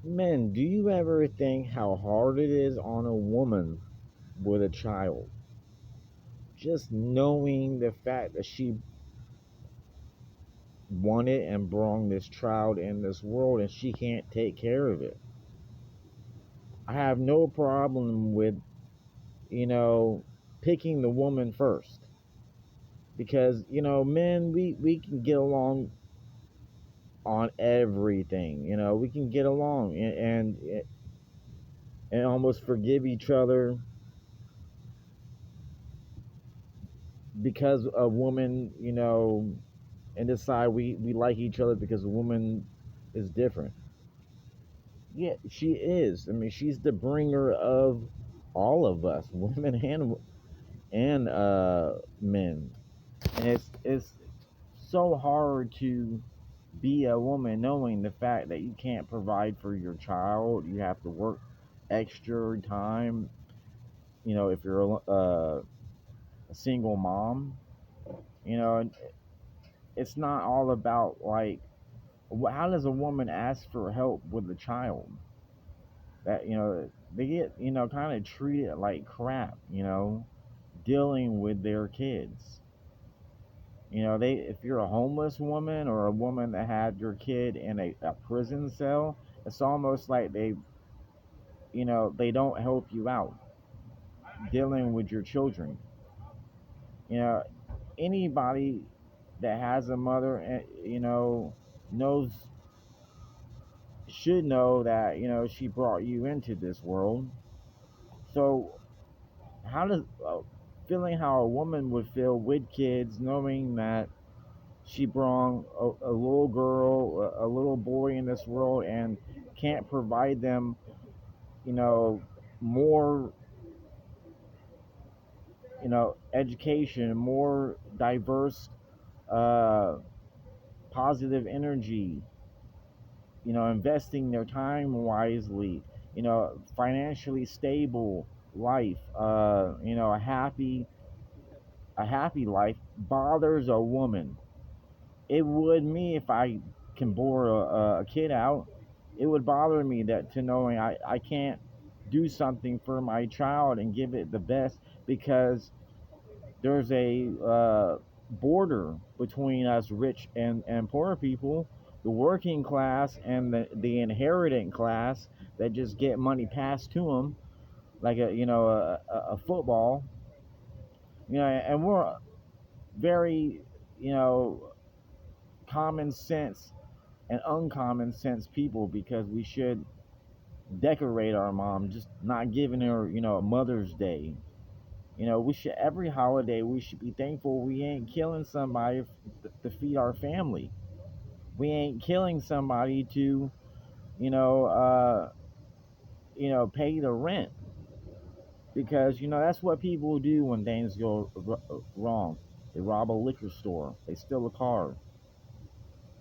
Men, do you ever think how hard it is on a woman with a child? Just knowing the fact that she wanted and brought this child in this world and she can't take care of it. I have no problem with, you know, picking the woman first because, men, we can get along on everything. We can get along and almost forgive each other because a woman, and decide we like each other because a woman is different. Yeah, she is. I mean, she's the bringer of all of us, women and men. And it's so hard to be a woman knowing the fact that you can't provide for your child. You have to work extra time. If you're a single mom, and it's not all about like how does a woman ask for help with a child that they get kind of treated like crap, dealing with their kids. They if you're a homeless woman or a woman that had your kid in a prison cell, it's almost like they don't help you out dealing with your children. you know Anybody that has a mother, knows should know that she brought you into this world. So how does feeling how a woman would feel with kids, knowing that she brought a little girl, a little boy in this world, and can't provide them, more, education, more diverse, uh, positive energy, investing their time wisely, financially stable life, a happy life bothers a woman. It would me if I can bore a kid out. It would bother me that to knowing I can't do something for my child and give it the best because there's a border between us rich and poor people, the working class and the inheriting class that just get money passed to them like a football. And we're very, you know common sense and uncommon sense people because we should decorate our mom, just not giving her, a Mother's Day. We should every holiday we should be thankful we ain't killing somebody to feed our family. We ain't killing somebody to, you know, uh, pay the rent because that's what people do when things go wrong. They rob a liquor store. They steal a car.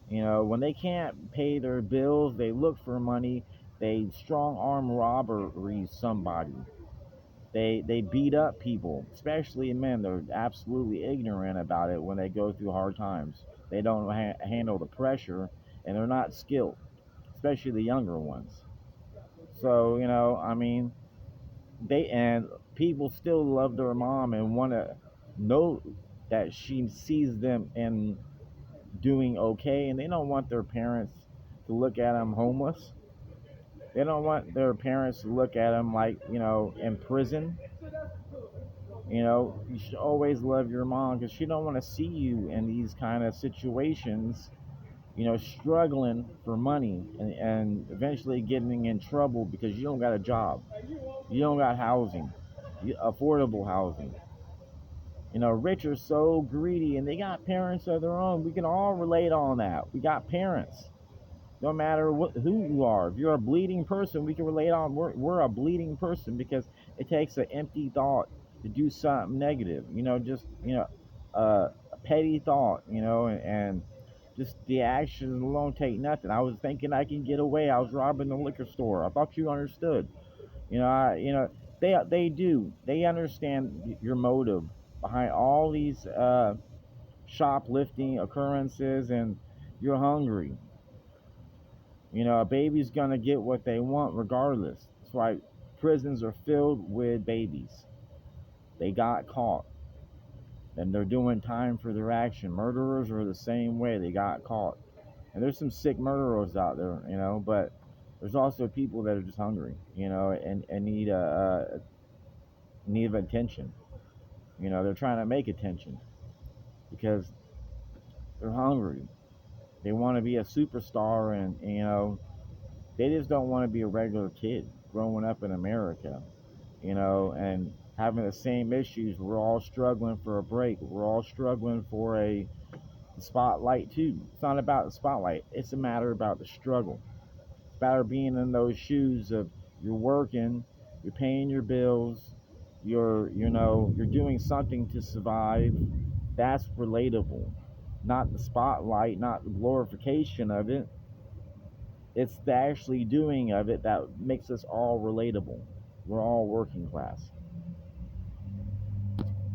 When they can't pay their bills, they look for money. They strong arm robbery somebody. They beat up people, especially men. They're absolutely ignorant about it when they go through hard times. They don't handle the pressure, and they're not skilled, especially the younger ones. So I mean, they and people still love their mom and want to know that she sees them and doing okay, and they don't want their parents to look at them homeless. They don't want their parents to look at them like in prison. You should always love your mom because she don't want to see you in these kind of situations, struggling for money and eventually getting in trouble because you don't got a job, you don't got housing, affordable housing. Rich are so greedy and they got parents of their own. We can all relate on that. We got parents. No matter who you are, if you're a bleeding person, we can relate on. We're a bleeding person because it takes an empty thought to do something negative. Just a petty thought. And just the actions alone take nothing. I was thinking I can get away. I was robbing the liquor store. I thought you understood. They do. They understand your motive behind all these shoplifting occurrences, and you're hungry. You know, a baby's gonna get what they want regardless. That's why prisons are filled with babies. They got caught and they're doing time for their action. Murderers are the same way. They got caught. And there's some sick murderers out there, you know, but there's also people that are just hungry, you know, and need need of attention. You know, they're trying to make attention because they're hungry. They want to be a superstar, and you know, they just don't want to be a regular kid growing up in America, you know, and having the same issues. We're all struggling for a break. We're all struggling for a spotlight too. It's not about the spotlight. It's a matter about the struggle. It's about being in those shoes of you're working, you're paying your bills, you're doing something to survive. That's relatable. Not the spotlight, not the glorification of it. It's the actually doing of it that makes us all relatable. We're all working class.